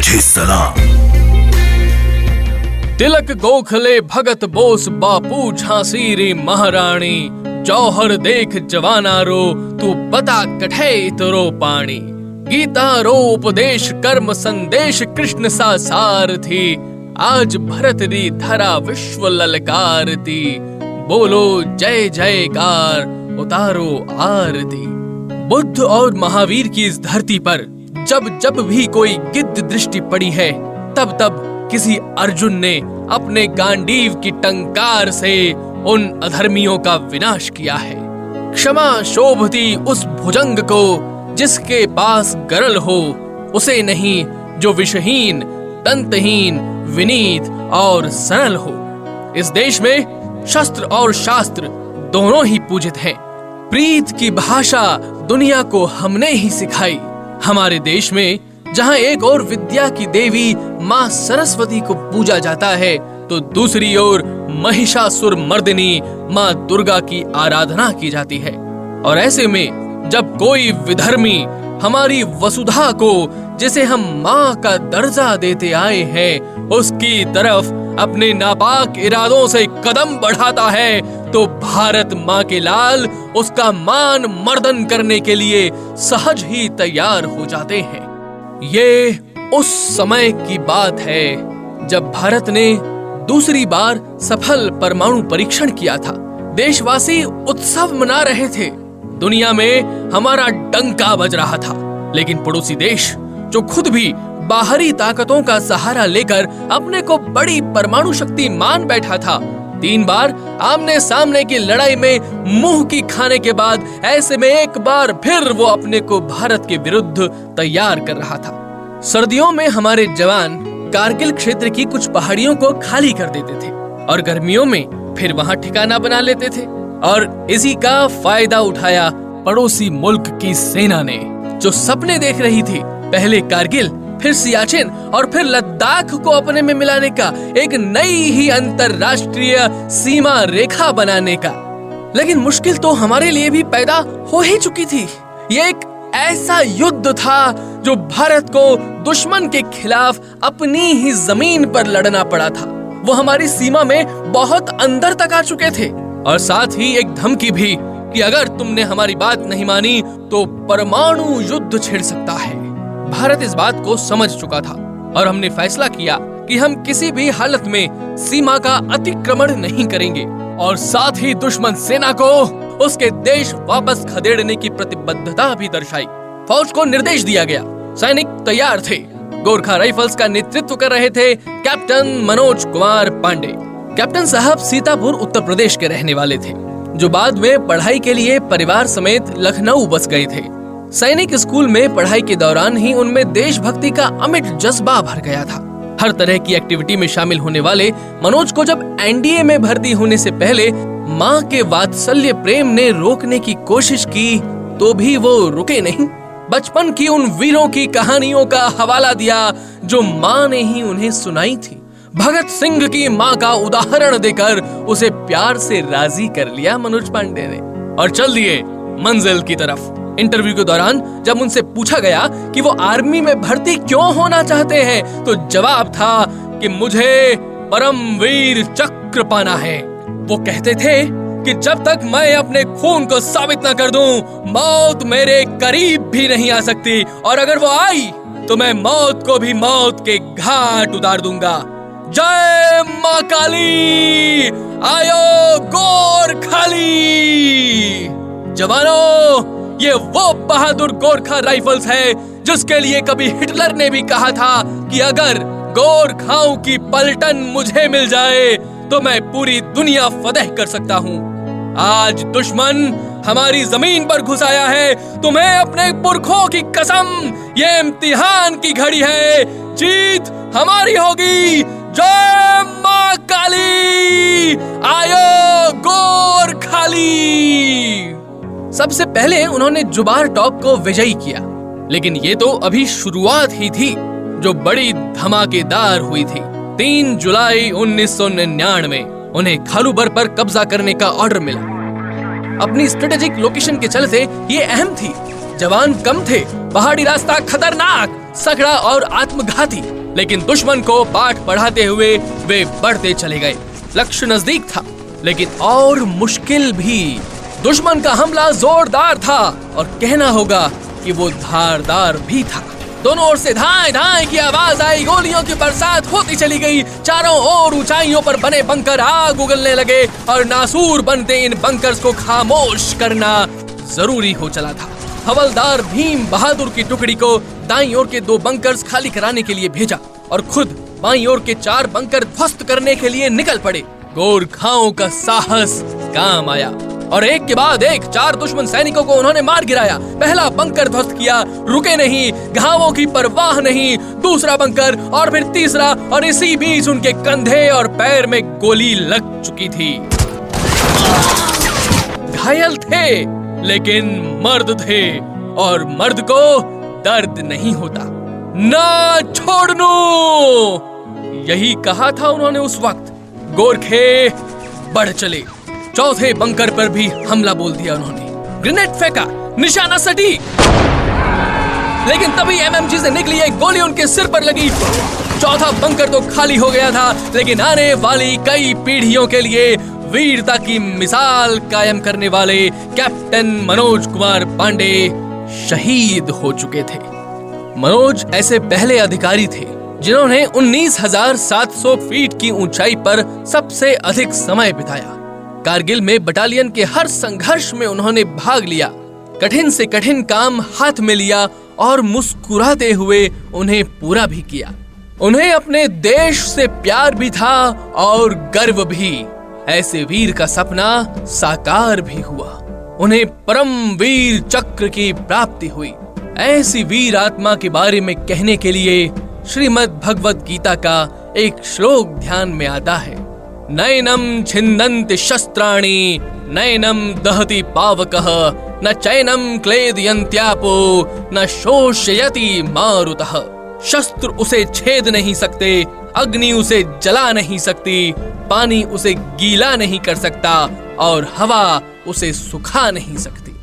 तुझे सलाम। तिलक गोखले भगत बोस बापू झांसी री महारानी, जौहर देख जवाना रो तू बता कठे तरो पानी। गीता रो उपदेश कर्म संदेश कृष्ण सा सारथी, आज भरत री धरा विश्व ललकारती। बोलो जय जयकार उतारो आरती। बुद्ध और महावीर की इस धरती पर जब जब भी कोई गिद्ध दृष्टि पड़ी है, तब तब किसी अर्जुन ने अपने गांडीव की टंकार से उन अधर्मियों का विनाश किया है। क्षमा शोभती उस भुजंग को जिसके पास गरल हो, उसे नहीं जो विषहीन दंतहीन विनीत और सरल हो। इस देश में शस्त्र और शास्त्र दोनों ही पूजित हैं। प्रीत की भाषा दुनिया को हमने ही सिखाई। हमारे देश में जहाँ एक और विद्या की देवी माँ सरस्वती को पूजा जाता है, तो दूसरी ओर महिषासुर मर्दिनी माँ दुर्गा की आराधना की जाती है। और ऐसे में जब कोई विधर्मी हमारी वसुधा को, जिसे हम माँ का दर्जा देते आए हैं, उसकी तरफ अपने नापाक इरादों से कदम बढ़ाता है, तो भारत माँ के लाल उसका मान मर्दन करने के लिए सहज ही तैयार हो जाते हैं। ये उस समय की बात है जब भारत ने दूसरी बार सफल परमाणु परीक्षण किया था। देशवासी उत्सव मना रहे थे, दुनिया में हमारा डंका बज रहा था। लेकिन पड़ोसी देश जो खुद भी बाहरी ताकतों का सहारा लेकर अपने को बड़ी परमाणु शक्ति मान बैठा था, 3 बार आमने सामने की लड़ाई में मुंह की खाने के बाद ऐसे में एक बार फिर वो अपने को भारत के विरुद्ध तैयार कर रहा था। सर्दियों में हमारे जवान कारगिल क्षेत्र की कुछ पहाड़ियों को खाली कर देते थे और गर्मियों में फिर वहां ठिकाना बना लेते थे। और इसी का फायदा उठाया पड़ोसी मुल्क की सेना ने, जो सपने देख रही थी पहले कारगिल, फिर सियाचिन और फिर लद्दाख को अपने में मिलाने का, एक नई ही अंतरराष्ट्रीय सीमा रेखा बनाने का। लेकिन मुश्किल तो हमारे लिए भी पैदा हो ही चुकी थी। ये एक ऐसा युद्ध था जो भारत को दुश्मन के खिलाफ अपनी ही जमीन पर लड़ना पड़ा था। वो हमारी सीमा में बहुत अंदर तक आ चुके थे और साथ ही एक धमकी भी कि अगर तुमने हमारी बात नहीं मानी तो परमाणु युद्ध छिड़ सकता है। भारत इस बात को समझ चुका था और हमने फैसला किया कि हम किसी भी हालत में सीमा का अतिक्रमण नहीं करेंगे और साथ ही दुश्मन सेना को उसके देश वापस खदेड़ने की प्रतिबद्धता भी दर्शाई। फौज को निर्देश दिया गया, सैनिक तैयार थे। गोरखा राइफल्स का नेतृत्व कर रहे थे कैप्टन मनोज कुमार पांडे। कैप्टन साहब सीतापुर उत्तर प्रदेश के रहने वाले थे, जो बाद में पढ़ाई के लिए परिवार समेत लखनऊ बस गए थे। सैनिक स्कूल में पढ़ाई के दौरान ही उनमें देशभक्ति का अमिट जज्बा भर गया था। हर तरह की एक्टिविटी में शामिल होने वाले मनोज को जब एनडीए में भर्ती होने से पहले माँ के वात्सल्य प्रेम ने रोकने की कोशिश की, तो भी वो रुके नहीं। बचपन की उन वीरों की कहानियों का हवाला दिया जो माँ ने ही उन्हें सुनाई थी। भगत सिंह की माँ का उदाहरण देकर उसे प्यार से राजी कर लिया मनोज पांडे ने और चल दिए मंजिल की तरफ। इंटरव्यू के दौरान जब उनसे पूछा गया कि वो आर्मी में भर्ती क्यों होना चाहते हैं, तो जवाब था कि मुझे परमवीर चक्र पाना है। वो कहते थे कि जब तक मैं अपने खून को साबित न कर दूं, मौत मेरे करीब भी नहीं आ सकती, और अगर वो आई तो मैं मौत को भी मौत के घाट उतार दूंगा। जय मां काली, आयो गोरखाली। जवानों, ये वो बहादुर गोरखा राइफल्स है जिसके लिए कभी हिटलर ने भी कहा था कि अगर गोरखाओं की पलटन मुझे मिल जाए तो मैं पूरी दुनिया फतेह कर सकता हूँ। आज दुश्मन हमारी जमीन पर घुस आया है, तुम्हें अपने पुरखों की कसम, ये इम्तिहान की घड़ी है, जीत हमारी होगी। जय मां काली, आयो गोरखाली। सबसे पहले उन्होंने जुबार टॉप को विजयी किया, लेकिन ये तो अभी शुरुआत ही थी जो बड़ी धमाकेदार हुई थी। 3 जुलाई 1999 उन्हें खालूबर पर कब्जा करने का ऑर्डर मिला। अपनी स्ट्रेटेजिक लोकेशन के चलते ये अहम थी। जवान कम थे, पहाड़ी रास्ता खतरनाक, सकड़ा और आत्मघाती। लेकिन दुश्मन को पाठ पढ़ाते हुए वे बढ़ते चले गए। लक्ष्य नजदीक था, लेकिन और मुश्किल भी। दुश्मन का हमला जोरदार था और कहना होगा कि वो धारदार भी था। दोनों ओर से धाए धाए की आवाज आई, गोलियों की बरसात होती चली गई। चारों ओर ऊंचाइयों पर बने बंकर आग उगलने लगे और नासूर बनते इन बंकर्स को खामोश करना जरूरी हो चला था। हवलदार भीम बहादुर की टुकड़ी को दाईं ओर के 2 बंकर्स खाली कराने के लिए भेजा और खुद बाईं ओर के 4 बंकर ध्वस्त करने के लिए निकल पड़े। गोरखाओं का साहस काम आया और एक के बाद एक 4 दुश्मन सैनिकों को उन्होंने मार गिराया। पहला बंकर ध्वस्त किया, रुके नहीं, घावों की परवाह नहीं। दूसरा बंकर और फिर तीसरा, और इसी बीच उनके कंधे और पैर में गोली लग चुकी थी। घायल थे लेकिन मर्द थे और मर्द को दर्द नहीं होता। ना छोड़नो, यही कहा था उन्होंने उस वक्त। गोरखे बढ़ चले। चौथे बंकर पर भी हमला बोल दिया उन्होंने। ग्रेनेड फेंका, निशाना सटीक, लेकिन तभी एमएमजी से निकली एक गोली उनके सिर पर लगी। चौथा बंकर तो खाली हो गया था, लेकिन आने वाली कई पीढ़ियों के लिए वीरता की मिसाल कायम करने वाले कैप्टन मनोज कुमार पांडे शहीद हो चुके थे। मनोज ऐसे पहले अधिकारी थे जिन्होंने 19,700 फीट की ऊंचाई पर सबसे अधिक समय बिताया। कारगिल में बटालियन के हर संघर्ष में उन्होंने भाग लिया, कठिन से कठिन काम हाथ में लिया और मुस्कुराते हुए उन्हें पूरा भी किया। उन्हें अपने देश से प्यार भी था और गर्व भी। ऐसे वीर का सपना साकार भी हुआ। उन्हें परम वीर चक्र की प्राप्ति हुई। ऐसी वीर आत्मा के बारे में कहने के लिए श्रीमद् भगवत गीता का एक श्लोक ध्यान में आता है। नैनम छिन्दन्ति शस्त्राणि नैनम दहति पावकः न चैनम क्लेदयन्त्यापो न शोषयति मारुतः। शस्त्र उसे छेद नहीं सकते, अग्नि उसे जला नहीं सकती, पानी उसे गीला नहीं कर सकता और हवा उसे सुखा नहीं सकती।